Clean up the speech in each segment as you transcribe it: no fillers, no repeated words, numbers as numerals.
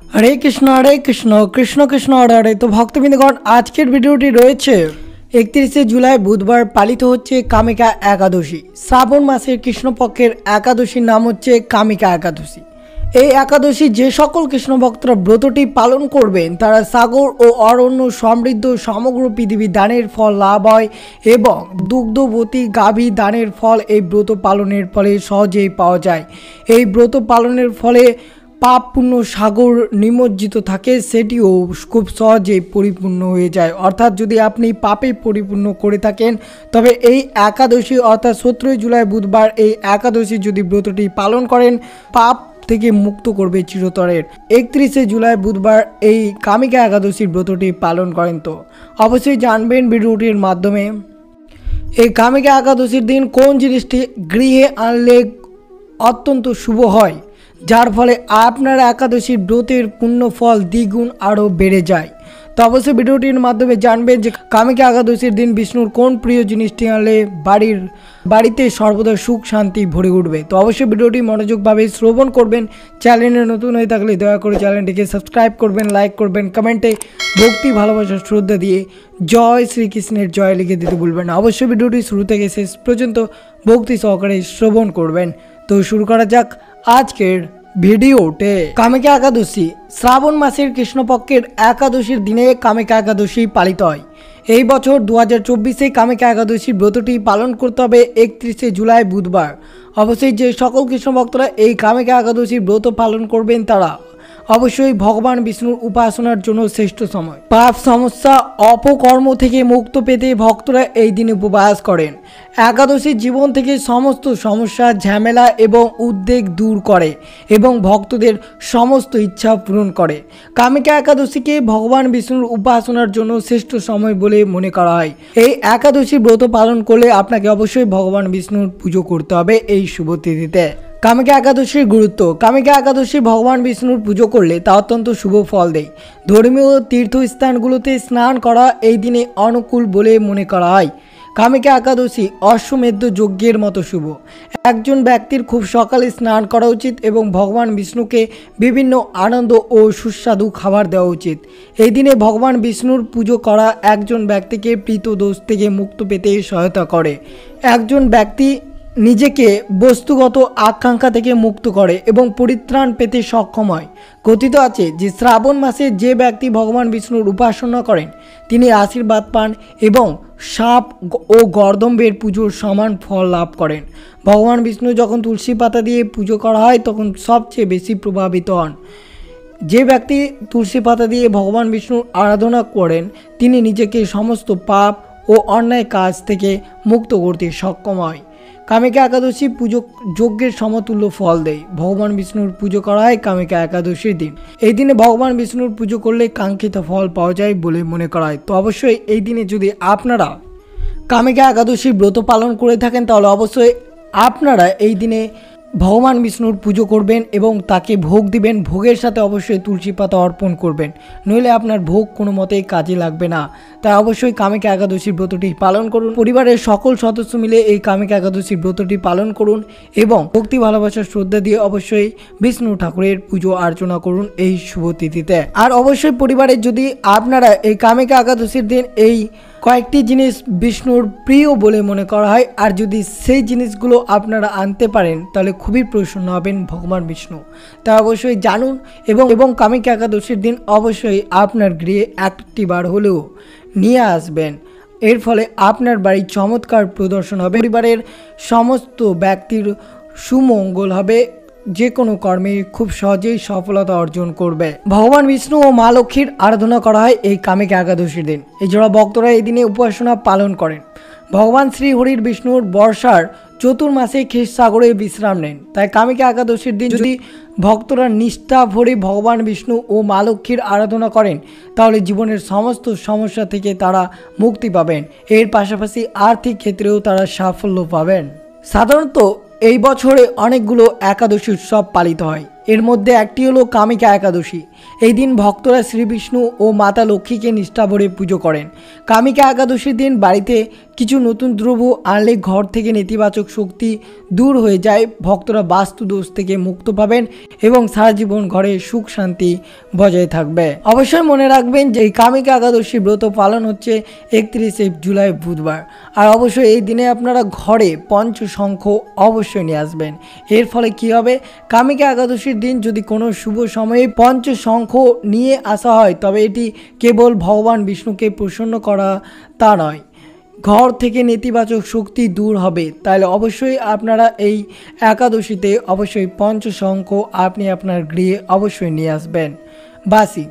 हरे कृष्ण कृष्ण कृष्ण हरे हरे। तो भक्तबिंदगण आजकेर भिडियोटी रयेछे 31 जुलाई बुधवार पालित होच्छे कामिका एकादशी। श्रावण मासेर कृष्णपक्षेर एकादशीर नाम होच्छे कामिका एकादशी। এই একাদশী যে সকল কৃষ্ণ ভক্তরা ব্রতটি পালন করবেন তারা সাগর ও অরণ্য সমৃদ্ধ সমগ্র পৃথিবী দানের ফল লাভ হয় এবং দুগ্ধবতী গাভী দানের ফল এই ব্রত পালনের ফলে সহজেই পাওয়া যায়। এই ব্রত পালনের ফলে পাপ পুণ্য সাগর নিমজ্জিত থাকে সেটিও খুব সহজেই পরিপূর্ণ হয়ে যায়। অর্থাৎ যদি আপনি পাপে পরিপূর্ণ করে থাকেন তবে এই একাদশী অর্থাৎ 17 জুলাই বুধবার এই একাদশী যদি ব্রতটি পালন করেন পাপ থেকে মুক্ত করবে চিরতরের। 31 জুলাই বুধবার এই কামিকা একাদশীর ব্রতটি পালন করেন তো অবশ্যই জানবেন ভিডিওটির মাধ্যমে এই কামিকা একাদশীর দিন কোন জিনিসটি গৃহে আনলে অত্যন্ত শুভ হয়, যার ফলে আপনার একাদশীর ব্রতের পুণ্য ফল দ্বিগুণ আরও বেড়ে যায়। তো অবশ্যই ভিডিওটির মাধ্যমে জানবেন যে কামিকা একাদশীর দিন বিষ্ণুর কোন প্রিয় জিনিসটি আনলে বাড়িতে সর্বদা সুখ শান্তি ভরে উঠবে। তো অবশ্যই ভিডিওটি মনোযোগভাবে শ্রবণ করবেন। চ্যানেলে নতুন হয়ে থাকলে দয়া করে চ্যানেলটিকে সাবস্ক্রাইব করবেন, লাইক করবেন, কমেন্টে ভক্তি ভালোবাসা শ্রদ্ধা দিয়ে জয় শ্রীকৃষ্ণের জয় লিখে দিতে ভুলবেন না। অবশ্যই ভিডিওটি শুরু থেকে শেষ পর্যন্ত ভক্তি সহকারে শ্রবণ করবেন। তো শুরু করা যাক আজকের ভিডিওতে। কামিকা একাদশী শ্রাবণ মাসের কৃষ্ণপক্ষের একাদশীর দিনে কামিকা একাদশী পালিত হয়। এই বছর 2024 কামিকা একাদশীর ব্রতটি পালন করতে হবে 31 জুলাই বুধবার। অবশ্যই যে সকল কৃষ্ণ ভক্তরা এই কামিকা একাদশীর ব্রত পালন করবেন তারা অবশ্যই ভগবান বিষ্ণুর উপাসনার জন্য শ্রেষ্ঠ সময়। পাপ সমস্যা অপকর্ম থেকে মুক্ত পেতে ভক্তরা এই দিন উপবাস করেন। একাদশী জীবন থেকে সমস্ত সমস্যা ঝামেলা এবং উদ্বেগ দূর করে এবং ভক্তদের সমস্ত ইচ্ছা পূরণ করে। কামিকা একাদশীকে ভগবান বিষ্ণুর উপাসনার জন্য শ্রেষ্ঠ সময় বলে মনে করা হয়। এই একাদশী ব্রত পালন করলে আপনাকে অবশ্যই ভগবান বিষ্ণুর পুজো করতে হবে এই শুভ তিথিতে। কামিকা একাদশীর গুরুত্ব। কামিকা একাদশী ভগবান বিষ্ণুর পুজো করলে তা অত্যন্ত শুভ ফল দেয়। ধর্মীয় তীর্থস্থানগুলোতে স্নান করা এই দিনে অনুকূল বলে মনে করা হয়। কামিকা একাদশী অশ্বমেধ যজ্ঞের মতো শুভ। একজন ব্যক্তির খুব সকালে স্নান করা উচিত এবং ভগবান বিষ্ণুকে বিভিন্ন আনন্দ ও সুস্বাদু খাবার দেওয়া উচিত। এই দিনে ভগবান বিষ্ণুর পুজো করা একজন ব্যক্তিকে প্রীত দোষ থেকে মুক্ত পেতে সহায়তা করে। একজন ব্যক্তি নিজেকে বস্তুগত আকাঙ্ক্ষা থেকে মুক্ত করে এবং পরিত্রাণ পেতে সক্ষম হয়। কথিত আছে যে শ্রাবণ মাসে যে ব্যক্তি ভগবান বিষ্ণুর উপাসনা করেন তিনি আশীর্বাদ পান এবং সাপ ও গর্দম্বের পুজোর সমান ফল লাভ করেন। ভগবান বিষ্ণু যখন তুলসী পাতা দিয়ে পুজো করা হয় তখন সবচেয়ে বেশি প্রভাবিত হন। যে ব্যক্তি তুলসী পাতা দিয়ে ভগবান বিষ্ণুর আরাধনা করেন তিনি নিজেকে সমস্ত পাপ ও অন্যায় কাজ থেকে মুক্ত করতে সক্ষম হয়। কামিকা একাদশী পুজো যজ্ঞের সমতুল্য ফল দেয়। ভগবান বিষ্ণুর পুজো করা হয় কামিকা একাদশীর দিন। এই দিনে ভগবান বিষ্ণুর পুজো করলে কাঙ্ক্ষিত ফল পাওয়া যায় বলে মনে করা হয়। তো অবশ্যই এই দিনে যদি আপনারা কামিকা একাদশীর ব্রত পালন করে থাকেন তাহলে অবশ্যই আপনারা এই দিনে ভগবান বিষ্ণুর পুজো করবেন এবং তাকে ভোগ দিবেন। ভোগের সাথে অবশ্যই তুলসী পাতা অর্পণ করবেন, নইলে আপনার ভোগ কোনো মতেই কাজে লাগবে না। তাই অবশ্যই কামিকা একাদশীর ব্রতটি পালন করুন। পরিবারের সকল সদস্য মিলে এই কামিকা একাদশীর ব্রতটি পালন করুন এবং ভক্তি ভালোবাসার শ্রদ্ধা দিয়ে অবশ্যই বিষ্ণু ঠাকুরের পুজো অর্চনা করুন এই শুভ তিথিতে। আর অবশ্যই পরিবারের যদি আপনারা এই কামিকা একাদশীর দিন এই কয়েকটি জিনিস বিষ্ণুর প্রিয় বলে মনে করা হয় আর যদি সেই জিনিসগুলো আপনারা আনতে পারেন তাহলে খুবই প্রসন্ন হবেন ভগবান বিষ্ণু। তা অবশ্যই জানুন এবং কামিকা একাদশীর দিন অবশ্যই আপনার গৃহে একটি বার হলেও নিয়ে আসবেন। এর ফলে আপনার বাড়ির চমৎকার প্রদর্শন হবে, পরিবারের সমস্ত ব্যক্তির সুমঙ্গল হবে, যে কোনো কর্মে খুব সহজেই সফলতা অর্জন করবে। ভগবান বিষ্ণু ও মা লক্ষ্মীর আরাধনা করা হয় এই কামিকা একাদশীর দিন। এছাড়া ভক্তরা এই দিনে উপাসনা পালন করেন। ভগবান শ্রী হরির বিষ্ণুর বর্ষার চতুর্মাসে ক্ষীরসাগরে বিশ্রাম নেন। তাই কামিকা একাদশীর দিন যদি ভক্তরা নিষ্ঠা ভরে ভগবান বিষ্ণু ও মা লক্ষ্মীর আরাধনা করেন তাহলে জীবনের সমস্ত সমস্যা থেকে তারা মুক্তি পাবেন। এর পাশাপাশি আর্থিক ক্ষেত্রেও তারা সাফল্য পাবেন। সাধারণত এই বছরে অনেকগুলো একাদশী উৎসব পালিত হয়। এর মধ্যে একটি হলো কামিকা একাদশী। এই দিন ভক্তরা শ্রীবিষ্ণু ও মাতা লক্ষ্মীকে নিষ্ঠা ভরে পুজো করেন। কামিকা একাদশীর দিন বাড়িতে কিছু নতুন দ্রব্য আনলে ঘর থেকে নেতিবাচক শক্তি দূর হয়ে যায়, ভক্তরা বাস্তু দোষ থেকে মুক্ত পাবেন এবং সারা জীবন ঘরে সুখ শান্তি বজায় থাকবে। অবশ্যই মনে রাখবেন যে এই কামিকা একাদশী ব্রত পালন হচ্ছে 31শে জুলাই বুধবার। আর অবশ্যই এই দিনে আপনারা ঘরে পঞ্চশঙ্খ অবশ্যই নিয়ে আসবেন। এর ফলে কি হবে, কামিকা একাদশীর দিন যদি কোনো শুভ সময়ে পঞ্চশঙ্খ নিয়ে আসা হয় তবে এটি কেবল ভগবান বিষ্ণুকে প্রসন্ন করা তা নয়, ঘর থেকে নেতিবাচক শক্তি দূর হবে। তাহলে অবশ্যই আপনারা এই একাদশীতে অবশ্যই পঞ্চশঙ্খ আপনি আপনার গৃহে অবশ্যই নিয়ে আসবেন। বাসি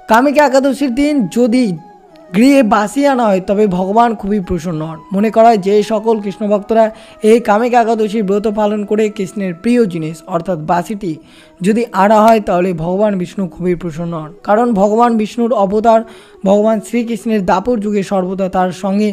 কামিকা একাদশীর দিন যদি গৃহে বাসি আনা হয় তবে ভগবান খুবই প্রসন্ন হন। মনে করা হয় যে সকল কৃষ্ণ ভক্তরা এই কামিকা একাদশীর ব্রত পালন করে কৃষ্ণের প্রিয় জিনিস অর্থাৎ বাসিটি যদি আনা হয় তাহলে ভগবান বিষ্ণু খুবই প্রসন্ন হন। কারণ ভগবান বিষ্ণুর অবতার ভগবান শ্রীকৃষ্ণের দাপর যুগে সর্বদা তার সঙ্গে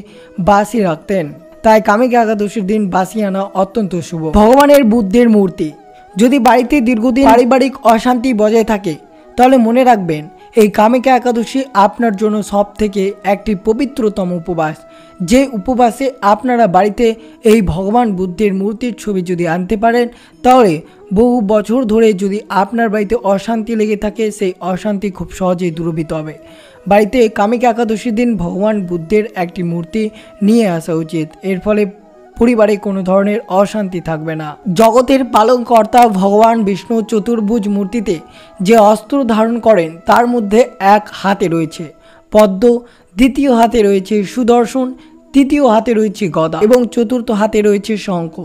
বাসি রাখতেন। তাই কামিকা একাদশীর দিন বাসি আনা অত্যন্ত শুভ। ভগবানের বুদ্ধের মূর্তি যদি বাড়িতে দীর্ঘদিন পারিবারিক অশান্তি বজায় থাকে তাহলে মনে রাখবেন এই কামিকা একাদশী আপনার জন্য সব থেকে একটি পবিত্রতম উপবাস। যে উপবাসে আপনারা বাড়িতে এই ভগবান বুদ্ধের মূর্তির ছবি যদি আনতে পারেন তাহলে বহু বছর ধরে যদি আপনার বাড়িতে অশান্তি লেগে থাকে সেই অশান্তি খুব সহজেই দূরীভূত হবে। বাড়িতে কামিকা একাদশীর দিন ভগবান বুদ্ধের একটি মূর্তি নিয়ে আসা উচিত। এর ফলে পরিবারে কোনো ধরনের অশান্তি থাকবে না। জগতের পালনকর্তা ভগবান বিষ্ণু চতুর্ভুজ মূর্তিতে যে অস্ত্র ধারণ করেন তার মধ্যে এক হাতে রয়েছে পদ্ম, দ্বিতীয় হাতে রয়েছে সুদর্শন, তৃতীয় হাতে রয়েছে গদা এবং চতুর্থ হাতে রয়েছে শঙ্খ।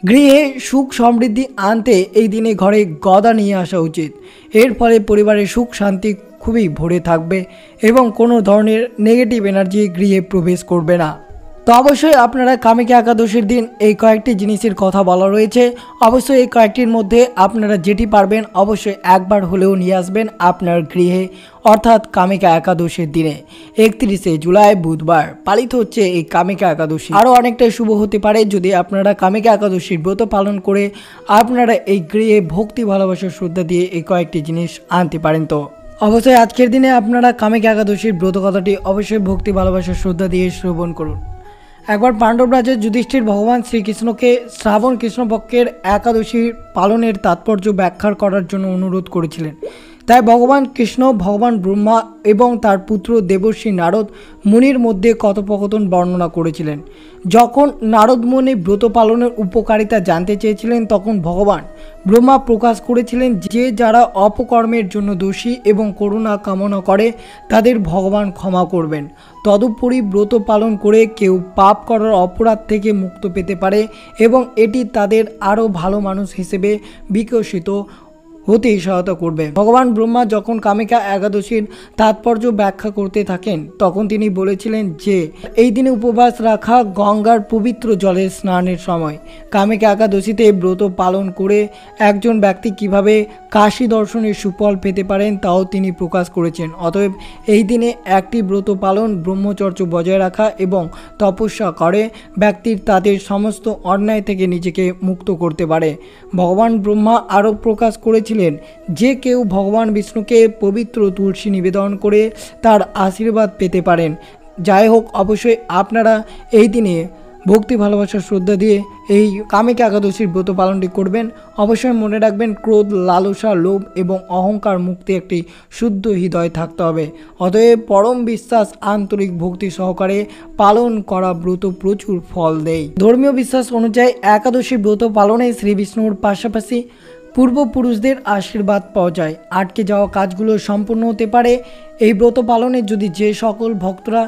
গৃহে সুখ সমৃদ্ধি আনতে এই দিনে ঘরে গদা নিয়ে আসা উচিত। এর ফলে পরিবারের সুখ শান্তি খুবই ভরে থাকবে এবং কোনো ধরনের নেগেটিভ এনার্জি গৃহে প্রবেশ করবে না। তো অবশ্যই আপনারা কামিকা একাদশীর দিন এই কয়েকটি জিনিসের কথা বলা রয়েছে। অবশ্যই এই কয়েকটির মধ্যে আপনারা যেটি পারবেন অবশ্যই একবার হলেও নিয়ে আসবেন আপনার গৃহে, অর্থাৎ কামিকা একাদশীর দিনে 31শে জুলাই বুধবার পালিত হচ্ছে এই কামিকা একাদশী। আরও অনেকটাই শুভ হতে পারে যদি আপনারা কামিকা একাদশীর ব্রত পালন করে আপনারা এই গৃহে ভক্তি ভালোবাসা শ্রদ্ধা দিয়ে এই কয়েকটি জিনিস আনতে পারেন। তো অবশ্যই আজকের দিনে আপনারা কামিকা একাদশীর ব্রত কথাটি অবশ্যই ভক্তি ভালোবাসা শ্রদ্ধা দিয়ে শ্রবণ করুন। একবার পাণ্ডব রাজা যুধিষ্ঠির ভগবান শ্রীকৃষ্ণকে শ্রাবণ কৃষ্ণপক্ষের একাদশী পালনের তাৎপর্য ব্যাখ্যা করার জন্য অনুরোধ করেছিলেন। তাই ভগবান কৃষ্ণ ভগবান ব্রহ্মা এবং তার পুত্র দেবর্ষি নারদ মুনির মধ্যে কথোপকথন বর্ণনা করেছিলেন। যখন নারদ মুনি ব্রত পালনের উপকারিতা জানতে চেয়েছিলেন তখন ভগবান ব্রহ্মা প্রকাশ করেছিলেন যে যারা অপকর্মের জন্য দোষী এবং করুণা কামনা করে তাদের ভগবান ক্ষমা করবেন। তদুপরি ব্রত পালন করে কেউ পাপ করার অপরাধ থেকে মুক্ত পেতে পারে এবং এটি তাদের আরও ভালো মানুষ হিসেবে বিকশিত হতে সহায়তা করবে। ভগবান ব্রহ্মা যখন কামিকা একাদশীর তাৎপর্য ব্যাখ্যা করতে থাকেন তখন তিনি বলেছিলেন যে এই দিনে উপবাস রাখা গঙ্গার পবিত্র জলে স্নানের সময়। কামিকা একাদশীতে ব্রত পালন করে একজন ব্যক্তি কিভাবে কাশী দর্শনের সুফল পেতে পারেন তাও তিনি প্রকাশ করেছেন। অতএব এই দিনে একটি ব্রত পালন, ব্রহ্মচর্য বজায় রাখা এবং তপস্যা করে ব্যক্তির তাদের সমস্ত অন্যায় থেকে নিজেকে মুক্ত করতে পারে। ভগবান ব্রহ্মা আরও প্রকাশ করেছিলেন যে কেউ ভগবান বিষ্ণুকে পবিত্র তুলসী নিবেদন করে তার আশীর্বাদ পেতে পারেন। যাই হোক, অবশ্যই আপনারা এই দিনে ভক্তি ভালোবাসা শ্রদ্ধা দিয়ে এই কামিকা একাদশীর ব্রত পালনটি করবেন। অবশ্যই মনে রাখবেন ক্রোধ, লালসা, লোভ এবং অহংকার মুক্তি একটি শুদ্ধ হৃদয় থাকতে হবে। অতএব পরম বিশ্বাস, আন্তরিক ভক্তি সহকারে পালন করা ব্রত প্রচুর ফল দেয়। ধর্মীয় বিশ্বাস অনুযায়ী একাদশী ব্রত পালনে শ্রী বিষ্ণুর পাশাপাশি পূর্বপুরুষদের আশীর্বাদ পাওয়া যায়। আটকে যাওয়া কাজগুলো সম্পূর্ণ হতে পারে। এই ব্রত পালনে যদি যে সকল ভক্তরা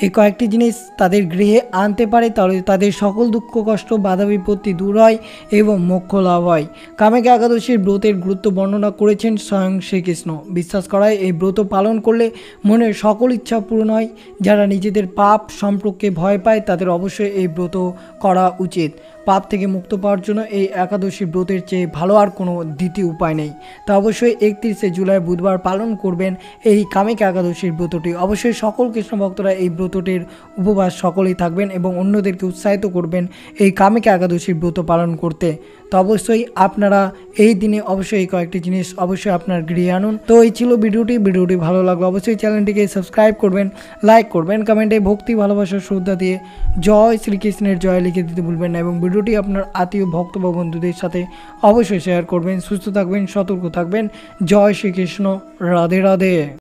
এই কয়েকটি জিনিস তাদের গৃহে আনতে পারে তাহলে তাদের সকল দুঃখ কষ্ট বাধা বিপত্তি দূর হয় এবং মোক্ষ লাভ হয়। কামিকা একাদশীর ব্রতের গুরুত্ব বর্ণনা করেছেন স্বয়ং শ্রীকৃষ্ণ। বিশ্বাস করায় এই ব্রত পালন করলে মনের সকল ইচ্ছা পূরণ হয়। যারা নিজেদের পাপ সম্পর্কে ভয় পায় তাদের অবশ্যই এই ব্রত করা উচিত। পাপ থেকে মুক্ত পাওয়ার জন্য এই একাদশী ব্রতের চেয়ে ভালো আর কোনো দ্বিতীয় উপায় নেই। তো অবশ্যই 31শে জুলাই বুধবার পালন করবেন এই কামিকা একাদশীর ব্রতটি। অবশ্যই সকল কৃষ্ণ ভক্তরা এই ব্রতটির উপবাস সকলেই থাকবেন এবং অন্যদেরকে উৎসাহিত করবেন এই কামিকা একাদশীর ব্রত পালন করতে। তো অবশ্যই আপনারা এই দিনে অবশ্যই এই কয়েকটি জিনিস অবশ্যই আপনার গৃহে আনুন। তো এই ছিল ভিডিওটি ভালো লাগলো অবশ্যই চ্যানেলটিকে সাবস্ক্রাইব করবেন, লাইক করবেন, কমেন্টে ভক্তি ভালোবাসা শ্রদ্ধা দিয়ে জয় শ্রীকৃষ্ণের জয় লিখে দিতে ভুলবেন না এবং ভিডিওটি আপনার আত্মীয় ভক্ত বা বন্ধুদের সাথে অবশ্যই শেয়ার করবেন। সুস্থ থাকবেন, সতর্ক থাকবেন। জয় শ্রীকৃষ্ণ, রাধে রাধে।